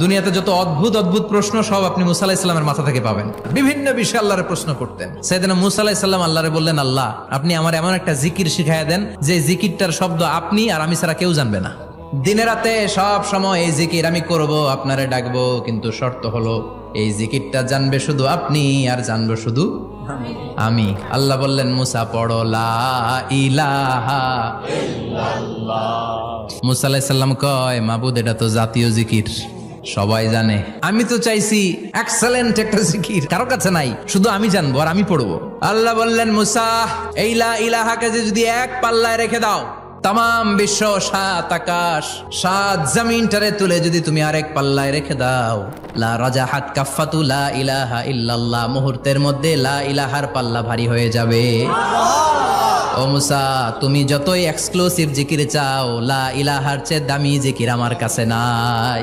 দুনিয়াতে যত অদ্ভুত অদ্ভুত প্রশ্ন সব আপনি মুসা আলাইহিস সালামের মাথা থেকে পাবেন। বিভিন্ন বিষয়ে আল্লাহরে প্রশ্ন করতেন। সাইয়েদনা মুসা আলাইহিস সালাম আল্লাহরে বললেন, আল্লাহ আপনি আমার এমন একটা জিকির শিখাইয়া দেন যে জিকিরটার শব্দ আপনি আর আমি ছাড়া কেউ জানবে না। দিনে রাতে সব সময় এই জিকির আমি করব, আপনারে ডাকবো, কিন্তু শর্ত হলো এই জিকিরটা জানবে শুধু আপনি আর জানবো শুধু আমি। আল্লাহ বললেন, মুসা পড়ো লা ইলাহা ইল্লাল্লাহ। মুসা আলাইহিস সালাম কয়, মাবুদ এটা তো জাতীয় জিকির, সবাই জানে। আমি তো চাইছি এক্সেলেন্ট একটা জিকির, কারো কাছে নাই, শুধু আমি জানবো আর আমি পড়বো। আল্লাহ বললেন, মুসা এই লা ইলাহাকে যদি এক পাল্লায় রেখে দাও, তাম বিশ্ব, 7 আকাশ 7 জমিনটারে তুলে যদি তুমি আরেক পাল্লায় রেখে দাও, লা রাজাহাত কাফাতু লা ইলাহা ইল্লাল্লাহ, মুহূর্তের মধ্যে লা ইলাহার পাল্লা ভারী হয়ে যাবে। ও মুসা, তুমি যতই এক্সক্লুসিভ জিকির চাও, লা ইলাহার চেয়ে দামি জিকির আমার কাছে নাই।